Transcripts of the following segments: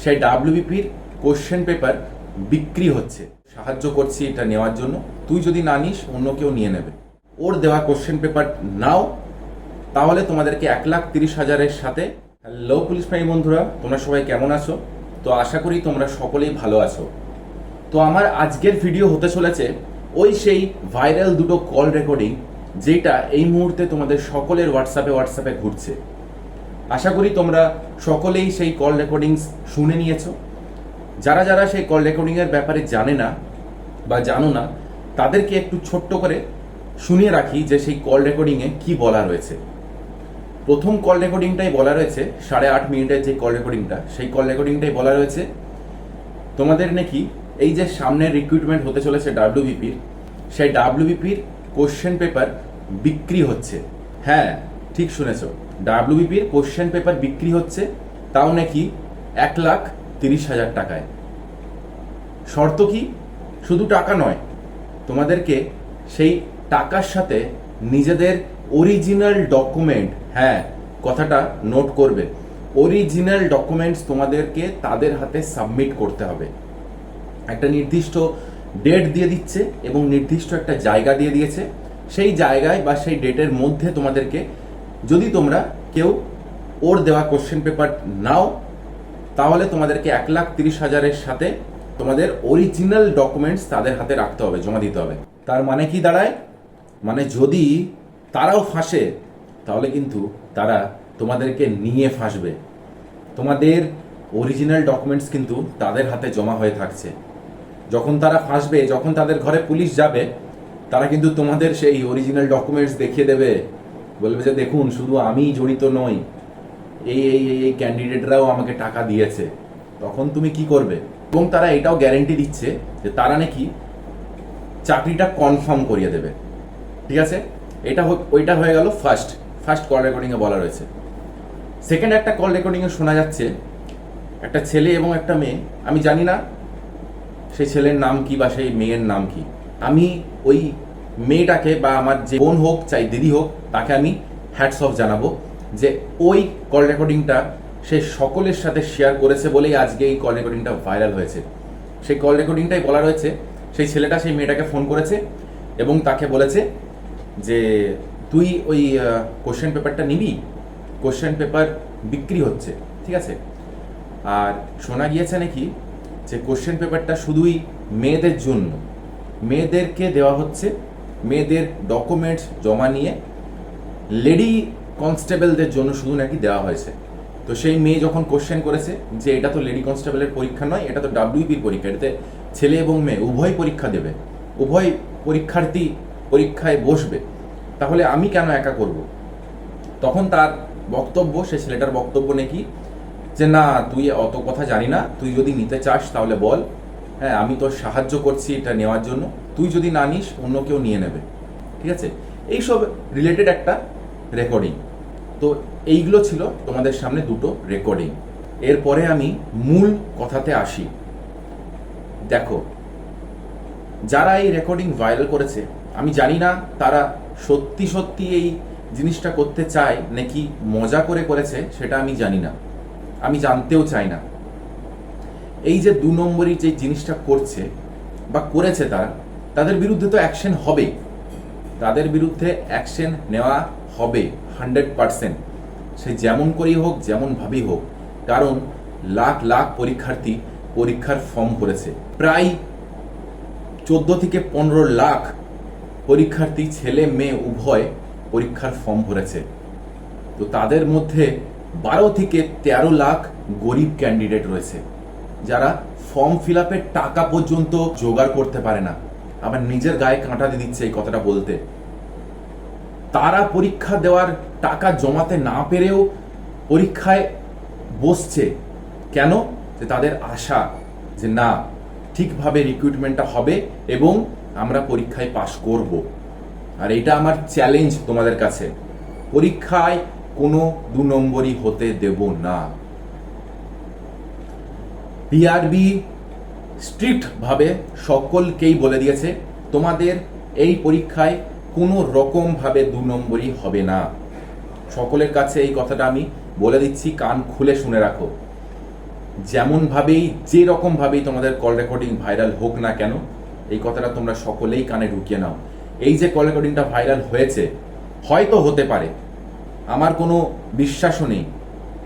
সেই ডাব্লিউবিপির question paper বিক্রি হচ্ছে। সাহায্য করছি এটা নেওয়ার জন্য, তুই যদি না নিস অন্য কেউ নিয়ে নেবে। ওর দেওয়া কোশ্চেন পেপার নাও, তাহলে তোমাদেরকে 1,30,000-এর সাথে। হ্যালো পুলিশ ভাই বন্ধুরা, তোমরা সবাই কেমন আছো? তো আশা করি তোমরা সকলেই ভালো আছো। তো আমার আজকের ভিডিও হতে চলেছে ওই সেই ভাইরাল দুটো কল রেকর্ডিং, যেটা এই মুহূর্তে তোমাদের সকলের হোয়াটসঅ্যাপে ঘুরছে। আশা করি তোমরা সকলেই সেই কল রেকর্ডিংস শুনে নিয়েছো। যারা যারা সেই কল রেকর্ডিংয়ের ব্যাপারে জানে না বা জানো না, তাদেরকে একটু ছোট্ট করে শুনিয়ে রাখি যে সেই কল রেকর্ডিংয়ে কি বলা রয়েছে। প্রথম কল রেকর্ডিংটাই বলা রয়েছে 8.5 মিনিটের যে কল রেকর্ডিংটা, সেই কল রেকর্ডিংটাই বলা রয়েছে তোমাদের নাকি এই যে সামনের রিক্রুটমেন্ট হতে চলেছে ডাব্লিউবিপির, সেই ডাব্লিউবিপির কোশ্চেন পেপার বিক্রি হচ্ছে। হ্যাঁ, ঠিক শুনেছো, ডাব্লিউবিপির কোশ্চেন পেপার বিক্রি হচ্ছে, তাও নাকি 1,30,000 টাকায়। শর্ত কি? শুধু টাকা নয়, তোমাদেরকে সেই টাকার সাথে নিজেদের অরিজিনাল ডকুমেন্ট, হ্যাঁ কথাটা নোট করবে, অরিজিনাল ডকুমেন্টস তোমাদেরকে তাদের হাতে সাবমিট করতে হবে। একটা নির্দিষ্ট ডেট দিয়ে দিচ্ছে এবং নির্দিষ্ট একটা জায়গা দিয়ে দিয়েছে। সেই জায়গায় বা সেই ডেটের মধ্যে তোমাদেরকে, যদি তোমরা কেউ ওর দেওয়া কোশ্চেন পেপার নাও, তাহলে তোমাদেরকে 1,30,000-এর সাথে তোমাদের অরিজিনাল ডকুমেন্টস তাদের হাতে রাখতে হবে, জমা দিতে হবে। তার মানে কি দাঁড়ায়? মানে যদি তারাও ফাঁসে, তাহলে কিন্তু তারা তোমাদেরকে নিয়ে ফাঁসবে। তোমাদের অরিজিনাল ডকুমেন্টস কিন্তু তাদের হাতে জমা হয়ে থাকছে। যখন তারা ফাঁসবে, যখন তাদের ঘরে পুলিশ যাবে, তারা কিন্তু তোমাদের সেই অরিজিনাল ডকুমেন্টস দেখিয়ে দেবে, বলবে যে দেখুন শুধু আমিই জড়িত নই, এই এই এই ক্যান্ডিডেটরাও আমাকে টাকা দিয়েছে। তখন তুমি কি করবে? এবং তারা এটাও গ্যারেন্টি দিচ্ছে যে তারা নাকি চাকরিটা কনফার্ম করিয়ে দেবে। ঠিক আছে, ওইটা হয়ে গেল ফার্স্ট কল রেকর্ডিংয়ে বলা রয়েছে। সেকেন্ড একটা কল রেকর্ডিংয়ে শোনা যাচ্ছে একটা ছেলে এবং একটা মেয়ে, আমি জানি না সেই ছেলের নাম কি বা সেই মেয়ের নাম কি। আমি ওই মেয়েটাকে বা আমার যে বোন হোক চাই দিদি হোক, তাকে আমি হ্যাটস অফ জানাবো যে ওই কল রেকর্ডিংটা সে সকলের সাথে শেয়ার করেছে বলেই আজকে এই কল রেকর্ডিংটা ভাইরাল হয়েছে। সেই কল রেকর্ডিংটাই বলা রয়েছে সেই ছেলেটা সেই মেয়েটাকে ফোন করেছে এবং তাকে বলেছে যে তুই ওই কোশ্চেন পেপারটা নিবি, কোশ্চেন পেপার বিক্রি হচ্ছে। ঠিক আছে, আর শোনা গিয়েছে নাকি যে কোশ্চেন পেপারটা শুধুই মেয়েদের জন্য, মেয়েদেরকে দেওয়া হচ্ছে। মেয়েদের ডকুমেন্টস জমা নিয়ে লেডি কনস্টেবলদের জন্য শুধু নাকি দেওয়া হয়েছে। তো সেই মেয়ে যখন কোশ্চেন করেছে যে এটা তো লেডি কনস্টেবলের পরীক্ষা নয়, এটা তো ডাব্লিউবিপির পরীক্ষা, এটাতে ছেলে এবং মেয়ে উভয় পরীক্ষা দেবে, উভয় পরীক্ষার্থী পরীক্ষায় বসবে, তাহলে আমি কেন একা করব? তখন তার বক্তব্য, সে ছেলেটার বক্তব্য নাকি যে না, তুই অত কথা জানি না, তুই যদি নিতে চাস তাহলে বল, হ্যাঁ আমি তোর সাহায্য করছি এটা নেওয়ার জন্য, তুই যদি না নিস অন্য কেউ নিয়ে নেবে। ঠিক আছে, এইসব রিলেটেড একটা রেকর্ডিং। তো এইগুলো ছিল তোমাদের সামনে দুটো রেকর্ডিং। এরপরে আমি মূল কথাতে আসি। দেখো, যারা এই রেকর্ডিং ভাইরাল করেছে, আমি জানি না তারা সত্যি সত্যি এই জিনিসটা করতে চায় নাকি মজা করে করেছে, সেটা আমি জানি না, আমি জানতেও চাই না। এই যে 2 নম্বরই যে জিনিসটা করছে বা করেছে, তাদের বিরুদ্ধে তো অ্যাকশন হবে, তাদের বিরুদ্ধে অ্যাকশন নেওয়া হবে 100%। সে যেমন করেই হোক, যেমন ভাবেই হোক, কারণ লাখ লাখ পরীক্ষার্থী পরীক্ষার ফর্ম করেছে। প্রায় 14 থেকে 15 লাখ পরীক্ষার্থী, ছেলে মেয়ে উভয় পরীক্ষার ফর্ম ভরেছে। তো তাদের মধ্যে 12 থেকে 13 লাখ গরিব ক্যান্ডিডেট রয়েছে, যারা ফর্ম ফিল আপের টাকা পর্যন্ত জোগাড় করতে পারে না। আবার নিজের গায়ে কাঁটা দিয়ে দিচ্ছে এই কথাটা বলতে। তারা পরীক্ষা দেওয়ার টাকা জমাতে না পেরেও পরীক্ষায় বসছে। কেন? যে তাদের আশা যে না, ঠিকভাবে রিক্রুটমেন্টটা হবে এবং আমরা পরীক্ষায় পাশ করব। আর এটা আমার চ্যালেঞ্জ তোমাদের কাছে, পরীক্ষায় কোনো 2 নম্বরই হতে দেব না। পিআরবি স্ট্রিক্ট ভাবে সকলকেই বলে দিয়েছে তোমাদের এই পরীক্ষায় কোনো রকম ভাবে 2 নম্বরই হবে না। সকলের কাছে এই কথাটা আমি বলে দিচ্ছি, কান খুলে শুনে রাখো। যেমনভাবেই যে রকমভাবেই তোমাদের কল রেকর্ডিং ভাইরাল হোক না কেন, এই কথাটা তোমরা সকলেই কানে ঢুকিয়ে নাও, এই যে কল রেকর্ডিংটা ভাইরাল হয়েছে, হয়তো হতে পারে, আমার কোনো বিশ্বাসও নেই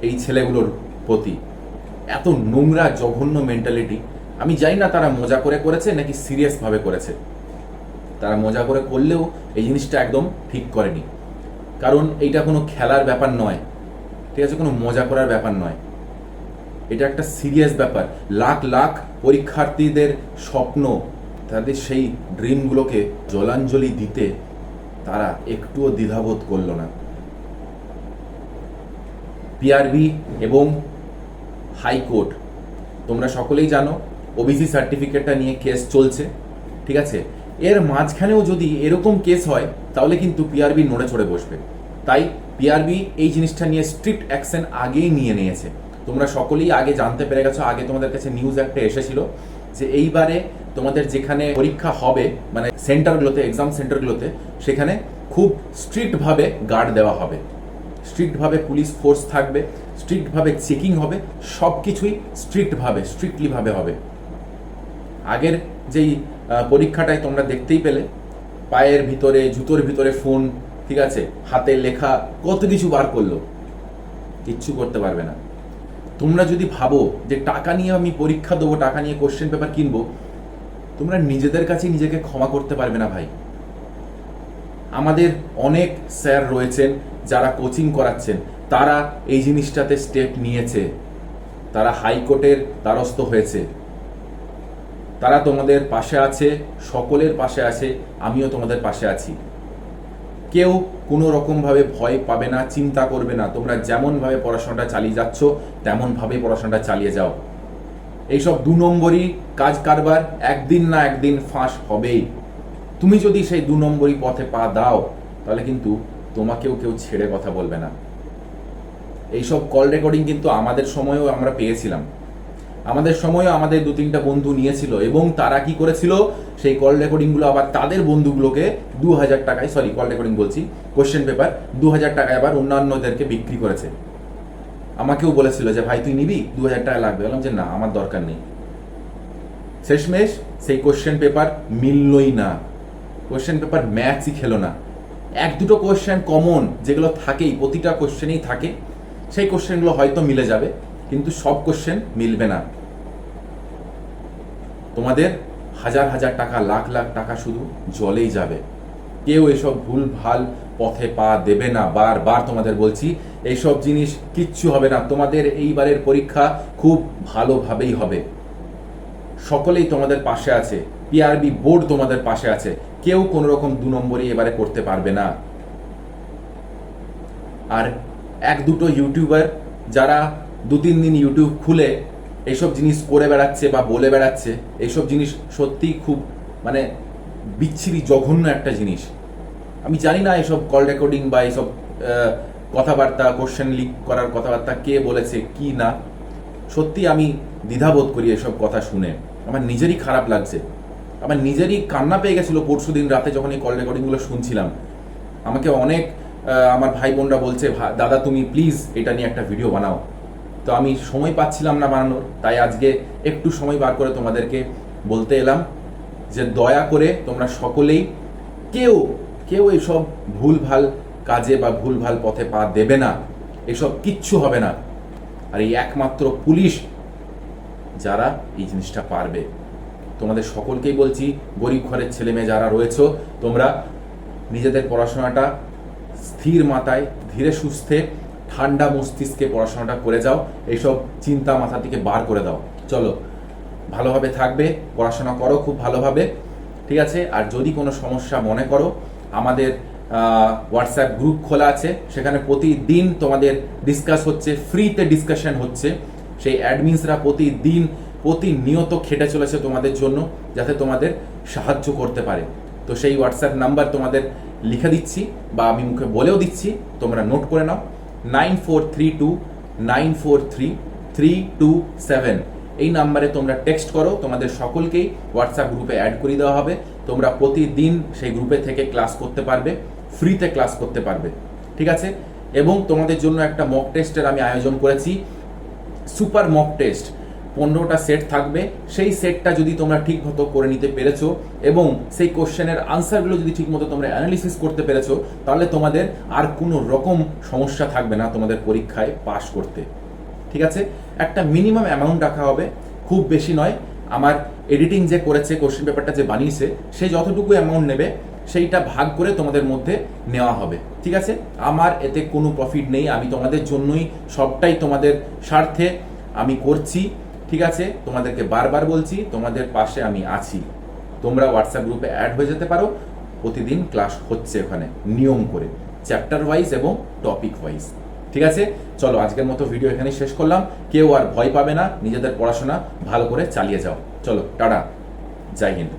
এই ছেলেগুলোর প্রতি, এত নোংরা জঘন্য মেন্টালিটি। আমি জানি না তারা মজা করে করেছে নাকি সিরিয়াসভাবে করেছে। তারা মজা করে করলেও এই জিনিসটা একদম ঠিক করেনি, কারণ এইটা কোনো খেলার ব্যাপার নয়, ঠিক আছে, কোনো মজা করার ব্যাপার নয়, এটা একটা সিরিয়াস ব্যাপার। লাখ লাখ পরীক্ষার্থীদের স্বপ্ন, তাদের সেই ড্রিমগুলোকে জলাঞ্জলি দিতে তারা একটুও দ্বিধাবোধ করলো না। পিআরবি এবং হাইকোর্ট, তোমরা সকলেই জানো ওবিসি সার্টিফিকেটটা নিয়ে কেস চলছে, ঠিক আছে, এর মাঝখানেও যদি এরকম কেস হয় তাহলে কিন্তু পিআরবি নড়ে চড়ে বসবে। তাই পিআরবি এই জিনিসটা নিয়ে স্ট্রিক্ট অ্যাকশন আগেই নিয়ে নিয়েছে। তোমরা সকলেই আগে জানতে পেরে গেছো, আগে তোমাদের কাছে নিউজ একটা এসেছিল যে এইবারে তোমাদের যেখানে পরীক্ষা হবে, মানে সেন্টারগুলোতে, এক্সাম সেন্টারগুলোতে, সেখানে খুব স্ট্রিক্টভাবে গার্ড দেওয়া হবে, স্ট্রিক্টভাবে পুলিশ ফোর্স থাকবে, স্ট্রিক্টভাবে চেকিং হবে, সব কিছুই স্ট্রিক্টলিভাবে হবে। আগের যেই পরীক্ষাটায় তোমরা দেখতেই পেলে, পায়ের ভিতরে, জুতোর ভিতরে ফোন, ঠিক আছে, হাতে লেখা, কত কিছু বার করলো, কিচ্ছু করতে পারবে না। তোমরা যদি ভাবো যে টাকা নিয়ে আমি পরীক্ষা দেবো, টাকা নিয়ে কোশ্চেন পেপার কিনবো, তোমরা নিজেদের কাছে নিজেকে ক্ষমা করতে পারবে না ভাই। আমাদের অনেক স্যার রয়েছেন যারা কোচিং করাচ্ছেন, তারা এই জিনিসটাতে স্টেপ নিয়েছে, তারা হাইকোর্টের দ্বারস্থ হয়েছে, তারা তোমাদের পাশে আছে, সকলের পাশে আছে, আমিও তোমাদের পাশে আছি। কেউ কোনো রকমভাবে ভয় পাবে না, চিন্তা করবে না, তোমরা যেমনভাবে পড়াশোনাটা চালিয়ে যাচ্ছ তেমনভাবে পড়াশোনাটা চালিয়ে যাও। এইসব 2 নম্বরই কাজ কারবার একদিন না একদিন ফাঁস হবেই। তুমি যদি সেই 2 নম্বরই পথে পা দাও, তাহলে কিন্তু তোমাকেও কেউ ছেড়ে কথা বলবে না। এইসব কল রেকর্ডিং কিন্তু আমাদের সময়েও আমরা পেয়েছিলাম, আমাদের সময়ও আমাদের 2-3টা বন্ধু নিয়েছিল, এবং তারা কি করেছিল, সেই কল রেকর্ডিংগুলো আবার তাদের বন্ধুগুলোকে 2000 টাকায়, সরি কল রেকর্ডিং বলছি, কোশ্চেন পেপার 2000 টাকায় আবার অন্যান্যদেরকে বিক্রি করেছে। আমাকেও বলেছিল যে ভাই তুই নিবি, 2000 টাকা লাগবে, বললাম যে না, আমার দরকার নেই। শেষমেশ সেই কোশ্চেন পেপার মিললই না, কোশ্চেন পেপার ম্যাচই খেলো না। 1-2টো কোশ্চেন কমন যেগুলো থাকেই, প্রতিটা কোশ্চেনেই থাকে, সেই কোশ্চেনগুলো হয়তো মিলে যাবে, কিন্তু সব কোশ্চেন মিলবে না। তোমাদের হাজার হাজার টাকা, লাখ লাখ টাকা শুধু জলেই যাবে। কেউ এসব ভুল ভাল পথে পা দেবে না, বারবার তোমাদের বলছি, এইসব জিনিস কিচ্ছু হবে না। তোমাদের এইবারের পরীক্ষা খুব ভালোভাবেই হবে, সকলেই তোমাদের পাশে আছে, পিআরবি বোর্ড তোমাদের পাশে আছে, কেউ কোনো রকম 2 নম্বরই এবারে করতে পারবে না। আর 1-2টো ইউটিউবার যারা 2-3 দিন ইউটিউব খুলে এইসব জিনিস করে বেড়াচ্ছে বা বলে বেড়াচ্ছে, এইসব জিনিস সত্যিই খুব মানে বিচ্ছিরি জঘন্য একটা জিনিস। আমি জানি না এসব কল রেকর্ডিং বা এইসব কথাবার্তা, কোশ্চেন লিক করার কথাবার্তা কে বলেছে কি না, সত্যি আমি দ্বিধাবোধ করি এসব কথা শুনে। আমার নিজেরই খারাপ লাগছে, আমার নিজেরই কান্না পেয়ে গেছিলো পরশুদিন রাতে যখন এই কল রেকর্ডিংগুলো শুনছিলাম। আমাকে অনেক আমার ভাই বোনরা বলছে, দাদা তুমি প্লিজ এটা নিয়ে একটা ভিডিও বানাও। তো আমি সময় পাচ্ছিলাম না বানানোর, তাই আজকে একটু সময় বার করে তোমাদেরকে বলতে এলাম যে দয়া করে তোমরা সকলেই কেউ এসব ভুলভাল কাজে বা ভুলভাল পথে পা দেবে না, এসব কিচ্ছু হবে না। আর এই একমাত্র পুলিশ যারা এই জিনিসটা পারবে। তোমাদের সকলকেই বলছি, গরিব ঘরের ছেলে মেয়ে যারা রয়েছে, তোমরা নিজেদের পড়াশোনাটা স্থির মাথায়, ধীরে সুস্থে, ঠান্ডা মস্তিষ্কে পড়াশোনাটা করে যাও, এইসব চিন্তা মাথা থেকে বার করে দাও। চলো ভালোভাবে থাকবে, পড়াশোনা করো খুব ভালোভাবে, ঠিক আছে। আর যদি কোনো সমস্যা মনে করো, আমাদের হোয়াটসঅ্যাপ গ্রুপ খোলা আছে, সেখানে প্রতিদিন তোমাদের ডিসকাস হচ্ছে, ফ্রিতে ডিসকাশন হচ্ছে। সেই অ্যাডমিনসরা প্রতিনিয়ত খেটে চলেছে তোমাদের জন্য, যাতে তোমাদের সাহায্য করতে পারে। তো সেই হোয়াটসঅ্যাপ নাম্বার তোমাদের লিখে দিচ্ছি বা আমি মুখে বলেও দিচ্ছি, তোমরা নোট করে নাও, 9432943327। এই নাম্বারে তোমরা টেক্সট করো, তোমাদের সকলকেই হোয়াটসঅ্যাপ গ্রুপে অ্যাড করে দেওয়া হবে। তোমরা প্রতিদিন সেই গ্রুপে থেকে ক্লাস করতে পারবে, ফ্রিতে ক্লাস করতে পারবে, ঠিক আছে। এবং তোমাদের জন্য একটা মক টেস্টের আমি আয়োজন করেছি, সুপার মক টেস্ট। 15টা সেট থাকবে, সেই সেটটা যদি তোমরা ঠিক মতো করে নিতে পেরেছো এবং সেই কোশ্চেনের আনসারগুলো যদি ঠিক মতো তোমরা অ্যানালিসিস করতে পেরেছো, তাহলে তোমাদের আর কোনো রকম সমস্যা থাকবে না তোমাদের পরীক্ষায় পাশ করতে। ঠিক আছে, একটা মিনিমাম অ্যামাউন্ট রাখা হবে, খুব বেশি নয়। আমার এডিটিং যে করেছে, কোশ্চেন পেপারটা যে বানিয়েছে, সে যতটুকু অ্যামাউন্ট নেবে সেইটা ভাগ করে তোমাদের মধ্যে নেওয়া হবে। ঠিক আছে, আমার এতে কোনো প্রফিট নেই, আমি তোমাদের জন্যই সবটাই তোমাদের স্বার্থে আমি করছি। ঠিক আছে, তোমাদেরকে বারবার বলছি, তোমাদের পাশে আমি আছি। তোমরা হোয়াটসঅ্যাপ গ্রুপে অ্যাড হয়ে যেতে পারো, প্রতিদিন ক্লাস হচ্ছে ওখানে নিয়ম করে, চ্যাপ্টার ওয়াইজ এবং টপিক ওয়াইজ। ঠিক আছে, চলো আজকের মতো ভিডিও এখানে শেষ করলাম। কেউ আর ভয় পাবে না, নিজেদের পড়াশোনা ভালো করে চালিয়ে যাও। চলো টাটা, জয় হিন্দ।